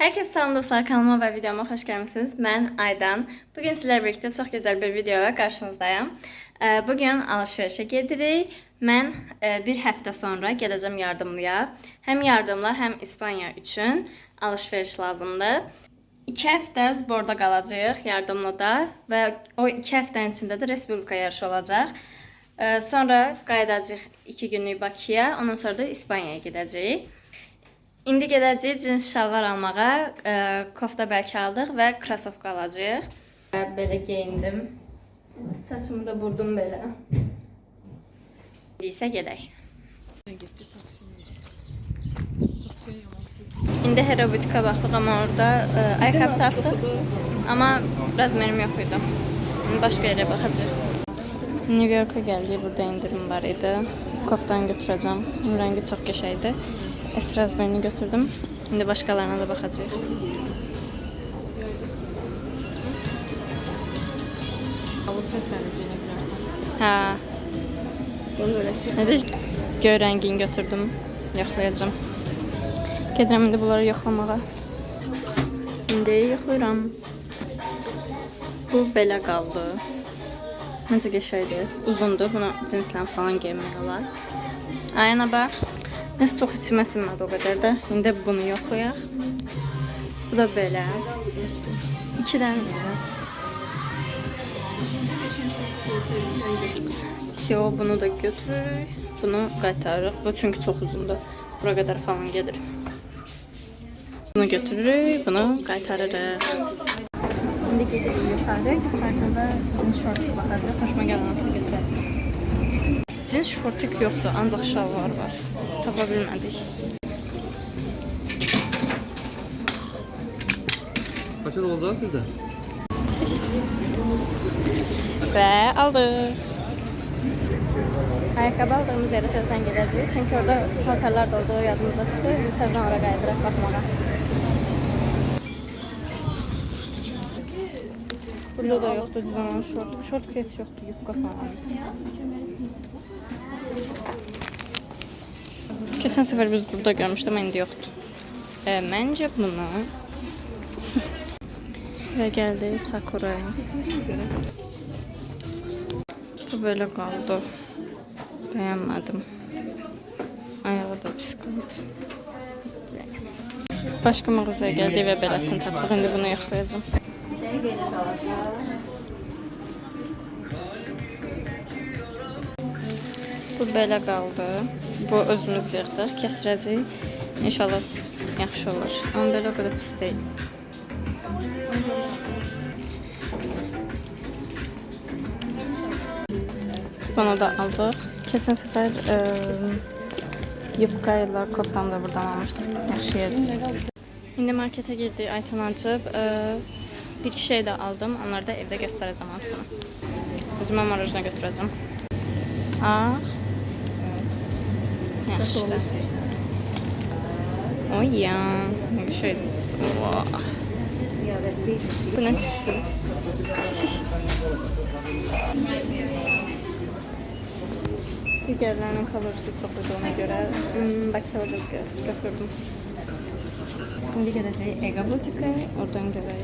Herkese selam dostlar, kanalıma ve videoma hoş gelmişsiniz. Ben Aydan. Bugün sizlerle birlikte çok güzel bir videoyla karşınızdayım. Bugün alışverişe gedirik. Ben bir hafta sonra geleceğim yardımlıya. Hem yardımla hem İspanya için alışveriş lazımdır. 2 hafta burada kalacağıq yardımlıda ve o 2 haftanın içinde de Respublika yarışı olacaq. Sonra qayıdacağıq 2 günlük Bakıya, ondan sonra da İspanya'ya gidəcəyik. İndi gedəcəyik cins şalvar almağa, kofta bəlkə aldıq və krasovka alacağıq. Belə geyindim. Saçımı da vurdum belə. İndi isə gedək. İndi Hero Butikə baxdıq, amma orada ayaqqabı tapdıq. Amma razmerim yox idi. İndi başqa yerə baxacağıq. New York'a gəldik, burada indirim var idi. Koftanı götürəcəm. Rəngi çox qəşəngdir. Razmerini götürdüm. Şimdi başkalarına da bakacağız. Ha. Göy rengini götürdüm. Yoxlayacağım. Gedirəm indi bunları yoxlamağa. İndi yoxlayıram. Bu belə qaldı. Məncə qəşəngdir. Uzundur. Buna cinslə falan geymək olar. Ayana bax. Neyse çok içime sinmedi o kadar da. Şimdi bunu yoxlayaq. Bu da böyle. 2 tane böyle. Bunu da götürürük. Bunu qaytarırıq. Bu çünkü çok uzundur. Buraya kadar falan gelir. Bunu götürürük. Bunu qaytarırıq. Şimdi gidelim yukarı. Yukarıda da bizim şortu bakacağız. Hoşuma gələn götürəcəyik. Cins şortik yoxdur, ancaq şalvar var. Tapa bilmədik. Kaç olacaq sizdə? Və aldıq. Ayaqqabı aldığımız yerə təzdən gedəcəyik. Çünki orada paltarlar da olduğu yadımıza çıxdı. Təzdən oraya qayıdıraq baxmağa. Burada da yoxdur dizayn şort. Şort heç yoxdur, yubka falan. Geçen sefer biz burada görmüştüm, indi yoktu. Bence bunu ve geldi Sakura'ya. Bu böyle kaldı. Beğenmedim. Ayağı da pis kaldı. Başka mağazaya geldi ve beləsini tapdıq. İndi bunu yoxlayacağım. Bu belə qaldı. Bu özümüz yığdıq, kəsrəcəyik. İnşallah yaxşı olur. Amma belə o qədər pis deyil. Bunu da aldıq. Keçən səfər yubka ilə koftamı da buradan almışdım. Yaxşı yerdir. İndi markete girdik, Aytan açıb. Bir iki şey de aldım. Onları da evdə göstərəcəm hamısını. Özümə marajına götürəcəm. Yaxşıdır. Oy ya. Ne şey. Bu ne tipsi? Digərlərinin kalorisi çox olduğuna görə bakılı qız götürdüm. Şimdi gedəcəyik Ega Butikaya. Oradan görək.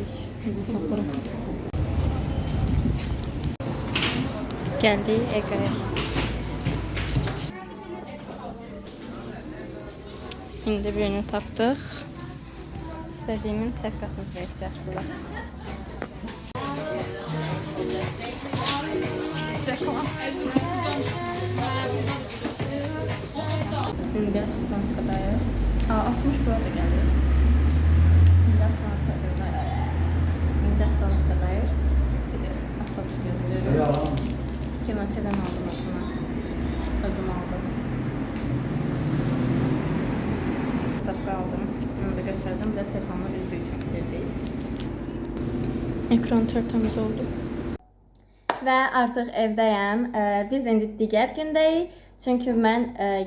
Gəldik Ega'ya. Şimdi birini tapdıq. İstədiyimin səkkasız versiyası var. Şimdi Aslanlıqadayıq. 60 burada gəlir. Şimdi Aslanlıqadayıq. Avtobus gözlüyoruz. Kematelen aldım o zaman. Özüm aldım. Safka aldım. Onu da göstereceğim. Bir de telefonla düzlüğü çektirdik. Ekran tertemiz oldu. Və artıq evdəyəm. Biz indi digər gündəyik. Çünki mən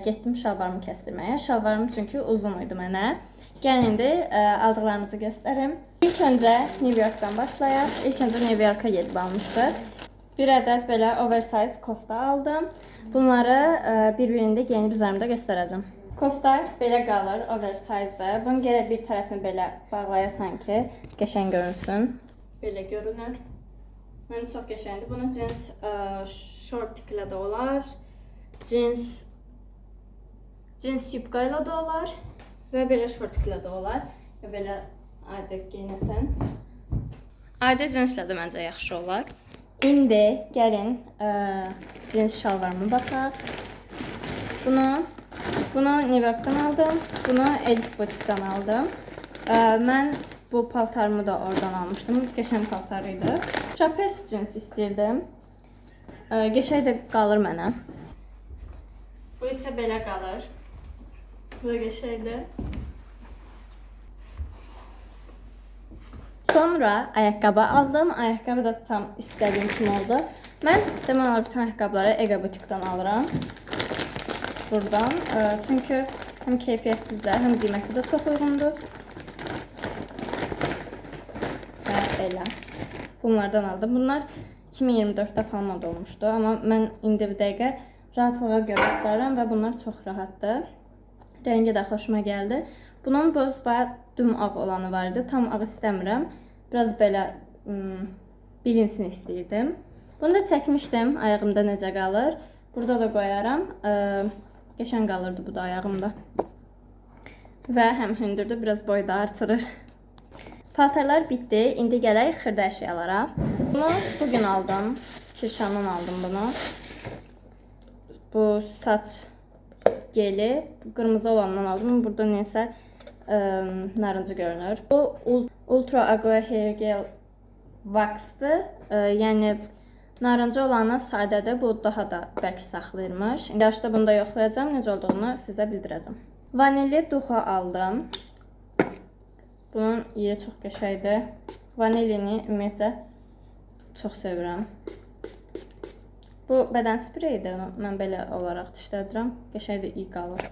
getdim şalvarımı kəstirməyə. Şalvarım çünki uzun idi mənə. Gəlin indi aldıqlarımızı göstərim. İlk öncə New York'dan başlayaq. İlk öncə New York'a gedib almışdıq. Bir ədəd belə oversize kofta aldım. Bunları bir-birində geyinib üzərimdə göstərəcəm. Kofta belə qalır, oversize'da. Bunu gərək bir tərəfini belə bağlayasan ki, qəşəng görünsün. Belə görünür. Mən çox qəşəngdir. Bunu cins short ilə də olar, cins yubka ilə də olar və belə short ilə də olar. Və belə adi geyinəsən. Adi cinslə də məncə yaxşı olar. İndi gəlin cins şalvarıma baxaq. Bunu New York'dan aldım. Bunu Elf Boutique'dan aldım. Mən bu paltarımı da oradan almışdım. Qəşəng paltarıydı. Trapez cins istirdim. Qəşəng də qalır mənə. Bu isə belə qalır. Bu da qəşəngdir. Sonra ayaqqabı aldım. Ayaqqabı da tam istədiyim kimi oldu. Mən demək olar bütün ayaqqabıları Ego Boutique'dan alıram. Buradan. Çünki həm keyfiyyətlidir, həm qiyməti də çox uyğundur. Və elə. Bunlardan aldım. Bunlar 2024'də falan moda olmuşdu. Amma mən indi bir dəqiqə rahatlığa görə axtarıram və bunlar çox rahatdır. Rəngi də xoşuma gəldi. Bunun boz və düm ağ olanı var idi. Tam ağ istəmirəm. Biraz belə bilinsin istəyirdim. Bunu da çəkmişdim. Ayağımda necə qalır. Burada da qoyaram. Qəşəng qalırdı bu da ayağımda. Və həm hündürdür, biraz boyu da artırır. Paltarlar bitdi. İndi gələk xırda əşyalara. Bunu bugün aldım. Kirşandan aldım bunu. Bu saç geli. Qırmızı olandan aldım. Burada neysə narıncı görünür. Bu Ultra Agua Hair Gel Wax'dır. Yəni narıncı olanı sadədir. Bu daha da bərk saxlayırmış. Yaşda bunu da yoxlayacağım. Necə olduğunu sizə bildirəcəm. Vanilli duxa aldım. Bunun yeri çox qəşəngdir. Vanilini ümumiyyətlə çox sevirəm. Bu bədən spreyidir. Mən belə olaraq dişlədirəm. Qəşəngdir, iyi qalır.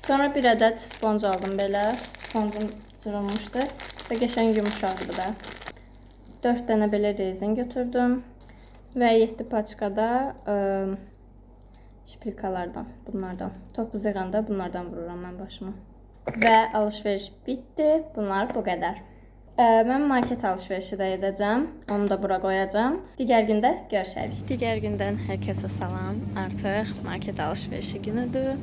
Sonra bir ədəd sponge aldım belə. Sponge'um cırılmışdı və qəşəng yumuşaqdır da. 4 dənə belə rezin götürdüm. Və 7 paçkada şpilkalardan, bunlardan. Topuz yığanda bunlardan vururam mən başıma. Və alışveriş bitdi. Bunlar bu qədər. Mən market alışverişi də edəcəm. Onu da bura qoyacağım. Digər gündə görüşərik. Digər gündən hər kəsə salam. Artıq market alışverişi günüdür.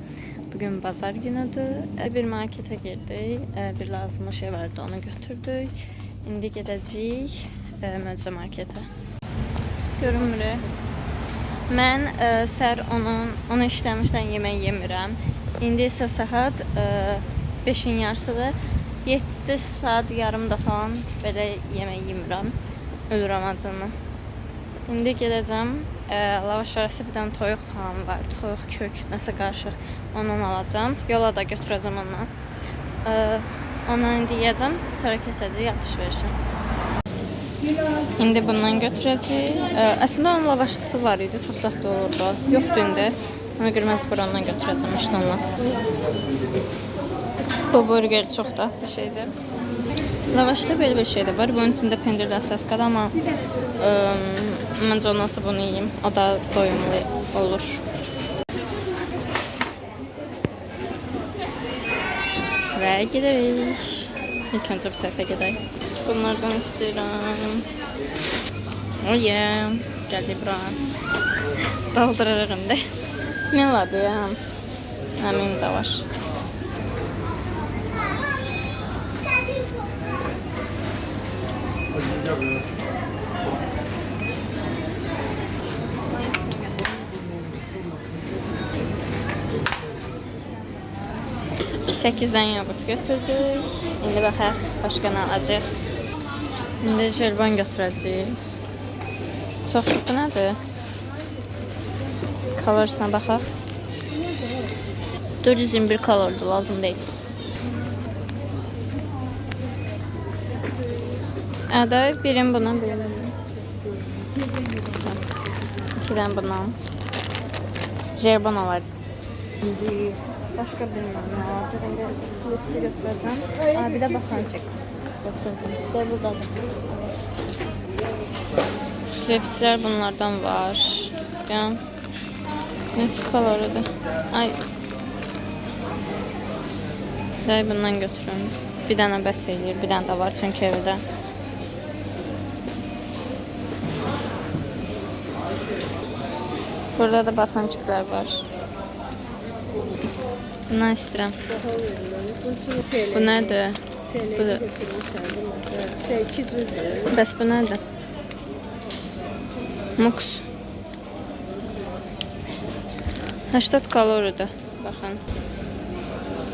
Bugün bazar günüdür. Bir markete girdik. Bir lazım şey vardı, onu götürdük. İndi gedəcəyik Möcə marketə. Görünmür. Mən səhər onu işləmişdən yemək yemirəm. İndi isə saat 5-in yarısıdır. 7 saat yarımda falan belə yemək yemirəm. Ölürəm acını. İndi gedəcəm. Lavaş arası bir dənə toyuq falan var. Toyuq kök, nəsə qarışıq. Ondan alacağım. Yola da götürəcəm ondan. Ondan indi yeyəcəm. Sonra keçəcəyik alışverişə. İndi bundan götürəcəyik. Əslində onun lavaşçısı var idi. Çox dadlı olurdu. Yoxdur indi. Ona görə məcbur ondan götürəcəm. İşin olmaz. Bu burger çox dadlı şeydir. Lavaşda belə bir şey də var. Bunun içində pendir əsasqadır, amma məncə ondan sonra bunu yiyeyim. O da doyumlu olur. Və giderik. İlk öncə bu tərəfə gedək. Bunlardan istəyirəm. Oh yeah. Gəldik bura. Daldırırıq indi. Meladır ya hamısı. Həmin də var. Sekizdən yoğurt götürdük. İndi baxaq başqa nə alacaq. İndi jelibon götürəcəyik. Çox şübhə nədir? Kalorisine baxaq. 421 kaloridir, lazım deyil. Ədə birim bundan, birim bundan. 2'den bundan. Jelibon var. Başka bilmem ne alacağım. Klipsi götüreceğim. Bir de batancık götüreceğim. Bir de burada da. Klipsler bunlardan var. Ya. Ne kaloridir? Ay. Çay bundan götürün. Bir dənə bəs eləyir, bir dənə də var çünki evdə. Burada da batonçiklər var. Bundan istəyirəm. Bu nədir? Bu da. Bəs bu nədir? Mux. 80 kaloridir. Baxın.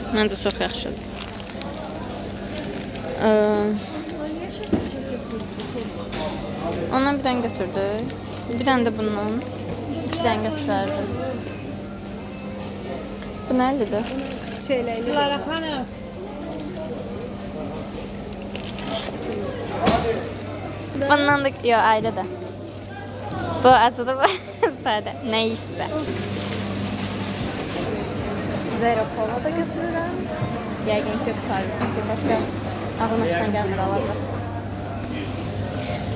Məncə çox yaxşıdır. Ondan bir dənə götürdük. Bir dənə də bundan. 2 dənə götürərdim. Bu nəlidir? Lara xanım. Bundan da yox, ayrıdır. Bu acıdır, bu sadə. Nə isə. Zero kola da götürürəm. Yəqin ki, tutarım. Çünki başqa ağılmışdan gəlmir alacaq.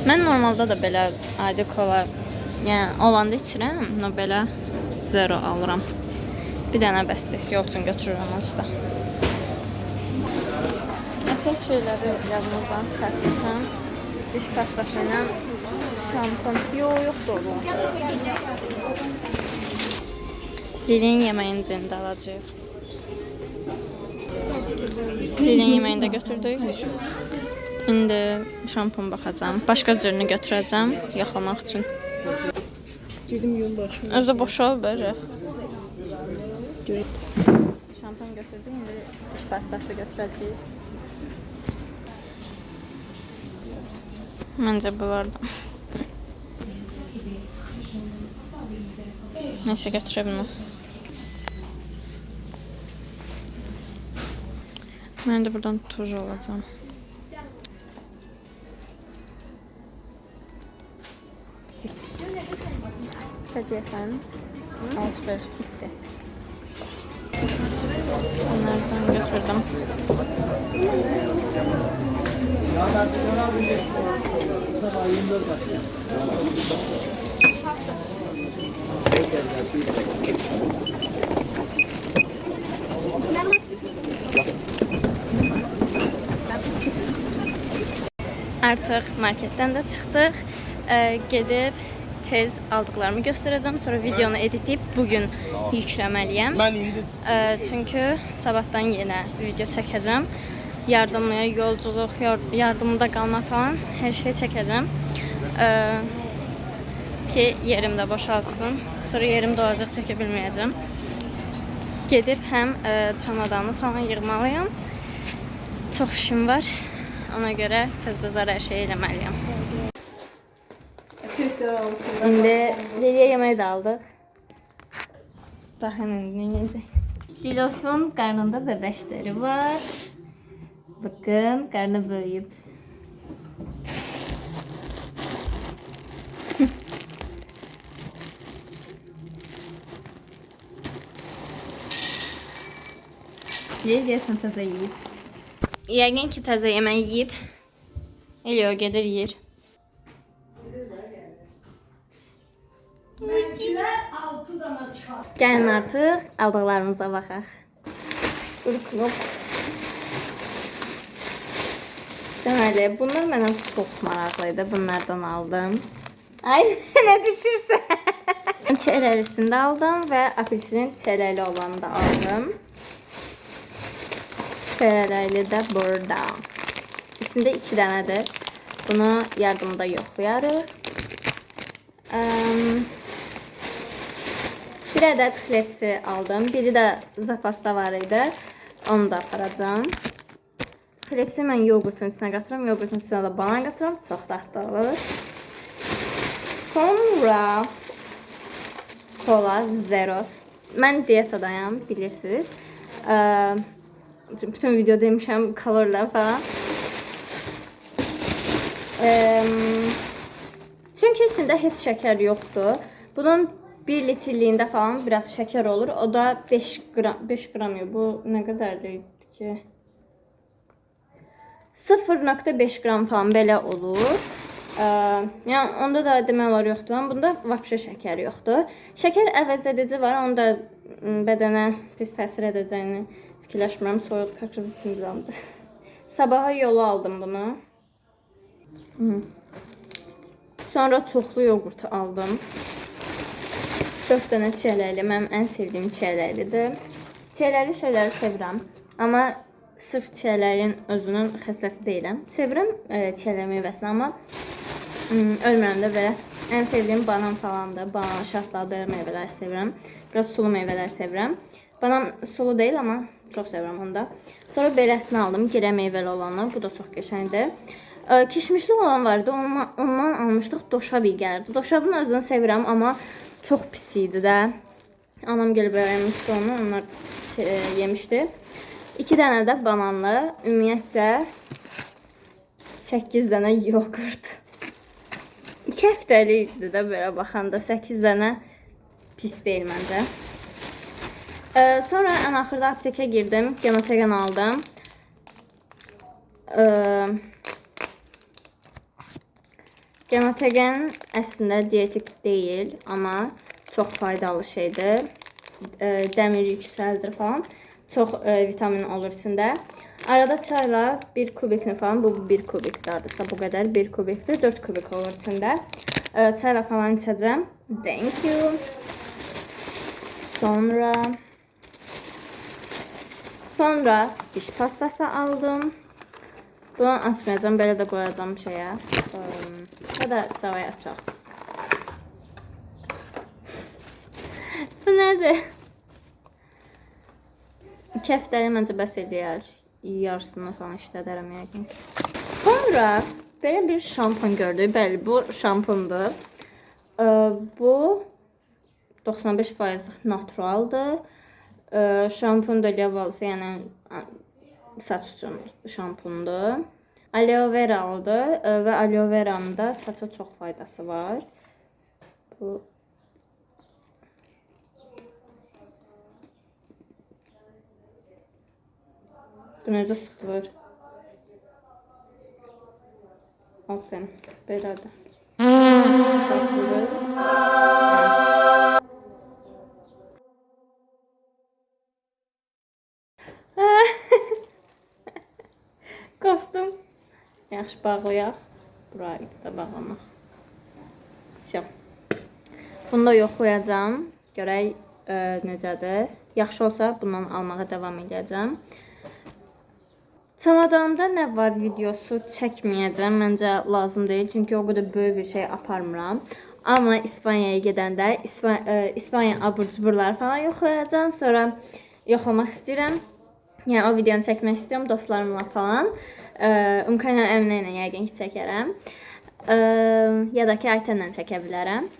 Mən normalda da belə adi kola, yəni olanda içirəm, но belə zero alıram. Bir dənə bəsdir, yol üçün götürürəm onu da. Əsas şeyləri yadımızdan çıxartmışam. Diş pastası ilə şampun. Yoxdur o. Lilin yeməyini də indi alacağıq. Lilin yeməyini də götürdük. İndi şampun baxacağım. Başqa cürünü götürəcəm yoxlamaq üçün. Gedim yol başına. Özü də boşal bəcək. Şampun götürdük, indi diş pastası götürəcəyik. Məncə bunlardan. Neyse götürə bunu. Mən də buradan tuj alacağım. Hədiyəsən alışveriş bitti. Bunlardan götürdüm. Artıq marketdən də çıxdıq. Gedib tez aldıqlarımı göstərəcəm. Sonra videonu editləyib bugün yükləməliyəm. Çünki sabahdan yenə video çəkəcəm. Yardımlıya yolculuq, yardımda qalma falan hər şey çəkəcəm. Ki yerim də boşaltsın. Sonra yerim dolacaq, çəkə bilməyəcəm. Gedib həm çamadanı falan yığmalıyam. Çox işim var. Ona görə tez-tezar hər şey eləməliyəm. İndi Liliyə yemək də aldıq. Baxın indi necək. Liloşun qarnında bəbəkləri var. Bakın, qarnı böyüyüb. Deyəsən təzə yeyib. Yəqin ki, təzə yemək yeyib. Eliyor, gedir yeyir. Gəlin artıq aldıqlarımıza baxaq. Ürkünüb. Deməli, bunlar mənə çox maraqlıydı. Bunlardan aldım. Ay, nə düşürsən? Çərəlisini də aldım və apelsinin çərəli olanı da aldım. Çərəli də burada. İçində 2 dənədir. Bunu yardımda yoxlayarıq. Bir ədəd xlepsi aldım. Biri də zapasda var idi. Onu da aparacağım. Xlepsi mən yoğurtun içinə qatıram. Yoğurtun içinə də banan qatıram. Çox dadlı olur. Sonra kola zero. Mən diyetadayım, bilirsiniz. Bütün video demişəm kaloriler falan. Çünki içində heç şəkər yoxdur. Bunun 1 litrliyində falan biraz şəkər olur. O da 5 qram yox. Bu nə qədərdir ki? 0,5 qram falan belə olur. Yəni onda da demək olar yoxdur. Bunda vəbşə şəkər yoxdur. Şəkər əvəzedici var. Onu da bədənə pis təsir edəcəyini fikirləşmirəm. Soyuq kakız için gramdır. Sabaha yolu aldım bunu. Sonra çoxlu yoğurt aldım. 4 dənə çiyələkli. Mənim ən sevdiyim çiyələklidir. Çiyələkli şeyləri sevirəm. Amma sırf çiyələyin özünün xəstəsi deyiləm. Sevirəm çiyələk meyvəsini, amma ölmürəm də belə. Ən sevdiyim banan falandır. Banan, şaftal, belə meyvələri sevirəm. Biraz sulu meyvələri sevirəm. Banan sulu deyil, amma çox sevirəm onu da. Sonra beləsini aldım. Girə meyvəli olanı. Bu da çox qəşəngdir. Kişmişli olan vardı. Ondan almışdıq. Doşabi gəldi. Doşabını özünü sevirəm, amma çox pis idi də. Anam gəlib yemişdi onu. Onlar yemişdi. 2 dənə də bananlı. Ümumiyyətcə 8 dənə yoğurt. 2 həftəlikdir də belə baxanda. 8 dənə pis deyil məncə. Sonra ən axırda aptekə girdim. Gemotegan aldım. Gemotegan əslində dietik deyil, amma çox faydalı şeydir. Dəmir yüksəldir falan. Çox vitamin olur içində. Arada çayla 1 kubikini falan, bu 1 kubikdardırsa bu qədər 1 kubikdir, 4 kubik olur içində. Çayla falan içəcəm. Thank you. Sonra diş pastası aldım. Bunu açmayacağım, belə də qoyacağım şeyə. Ya da davaya açaq. Bu nədir? 2 həftəli məncə bəs eləyər. Yarısını falan işlədərəm yəqin. Sonra belə bir şampun gördük. Bəli, bu şampundur. Bu 95% naturaldır. Şampun da levalısı, yəni saç üçün şampundur. Aloe veralıdır və aloe veranın da saça çox faydası var. Bu necə sıxılır. Aferin, belədir. Saçılır. Qorxdum. Yaxşı, bağlayaq. Burayı da bağlamaq. Bunu da yoxlayacağım. Görək necədir. Yaxşı olsa bundan almağa davam edəcəm. Çamadanımda nə var videosu çəkməyəcəm. Məncə lazım deyil. Çünki o qədər böyük bir şey aparmıram. Amma İspaniyaya gedəndə İspaniya abur-cuburları falan yoxlayacağım. Sonra yoxlamaq istəyirəm. Yəni o videonu çəkmək istəyirəm dostlarımla falan. Umkayla Əminə ilə yəqin ki çəkərəm. Ya da ki Aytənlə çəkə bilərəm.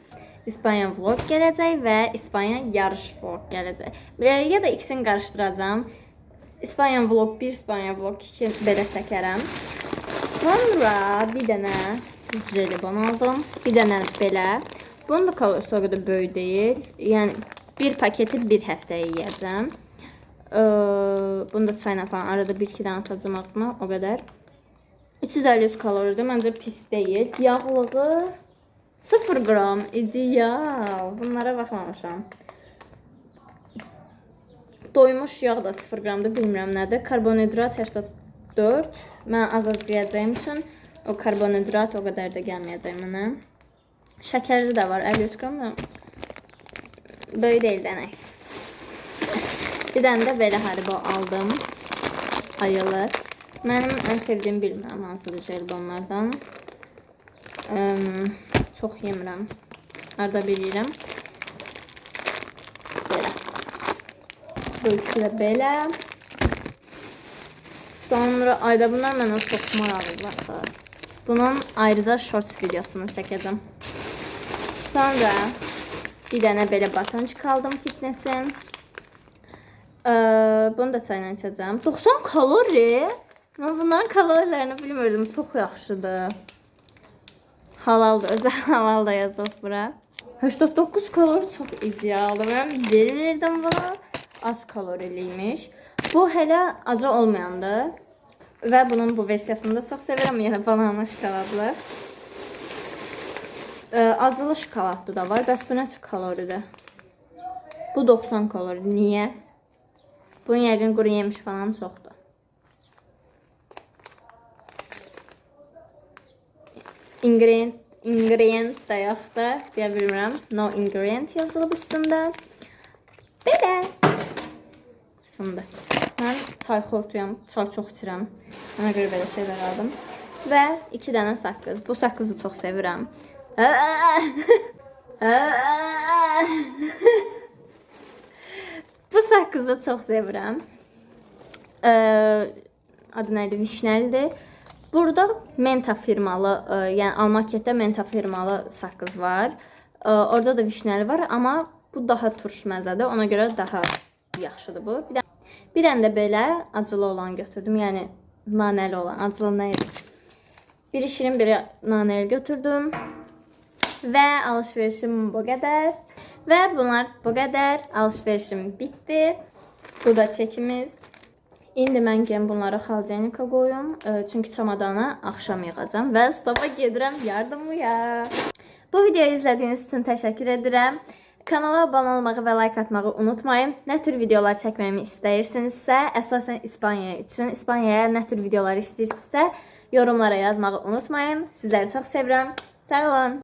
İspaniya vlog gələcək və İspaniya yarış vlog gələcək. Ya da ikisini qarışdıracağım. İspaniya vlog 1, İspaniya vlog 2 belə çəkərəm. Sonra bir dənə jelibon aldım. Bir dənə belə. Bunun da kalorisi o qədər böyük deyil. Yəni bir paketi bir həftə yeyəcəm. Bunu da çayla falan arada 1-2 dənə atacağım ağzıma, o qədər. 350 kaloridir, məncə pis deyil. Yağlığı 0 qram idi ya. Bunlara baxmamışam. Doymuş yağ da 0 qramdır, bilmirəm nədir. Karbonhidrat 84. Mən az yeyəcəyim üçün o karbonhidrat o qədər də gəlməyəcək mənə. Şəkərli də var, 53 qram da. Böyük deyil də nəysə. Bir dənə də belə Haribo aldım. Ayılır. Mənim ən sevdiyim bilmirəm hansıdır jelibonlardan. Çox yemirəm. Arada bir yeyirəm. Belə. Böyükü də belə. Sonra ayda bunlar mənə çox maraqlıdır. Bunun ayrıca shorts videosunu çəkəcəm. Sonra bir dənə belə batonçik aldım fitnessin. Bunu da çayla içəcəm. 90 kalori. Mən bunların kalorilərini bilmirdim. Çox yaxşıdır. Halaldır. Özəl halal da yazılıb bura. 89 kalori çox idealdır. Mən verirdim buna. Az kaloriliymiş. Bu hələ acı olmayandır. Və bunun bu versiyasını da çox sevirəm. Yəni banana şokoladlı. Acılı şokoladlı da var. Bəs bu neçə kaloridir? Bu Bu 90 kalori. Niyə? Bunun yəqin quru yemiş falan çoxdur. Ingredient da yoxdur. Deyə bilmirəm. No ingredient yazılıb üstündə. Belə. Sındı. Mən çay xortuyam. Çay çox içirəm. Ona görə belə şeylər aldım. Və 2 dənə saqqız. Bu saqqızı çox sevirəm. Bu saqqızı çox sevirəm. Adı nə idi? Vişnəlidir. Burada Menta firmalı, yəni Almaketdə Menta firmalı saqqız var. Orada da vişnəli var, amma bu daha turş məzədir. Ona görə daha yaxşıdır bu. Bir dənə də belə acılı olan götürdüm. Yəni nanəli olan. Acılı nə idi? Biri şirin, biri nanəli götürdüm. Və alışverişim bu qədər. Və bunlar bu qədər. Alışverişim bitdi. Bu da çəkimiz. İndi mən gəlin bunları xalcenika qoyum. Çünki çamadana axşam yığacam. Və sabah gedirəm yardımlıya. Bu videoyu izlədiyiniz üçün təşəkkür edirəm. Kanala abunə olmağı və like atmağı unutmayın. Nə tür videolar çəkməyimi istəyirsinizsə, əsasən İspaniya üçün, İspaniyaya nə tür videolar istəyirsinizsə, yorumlara yazmağı unutmayın. Sizləri çox sevirəm. Sağ olun.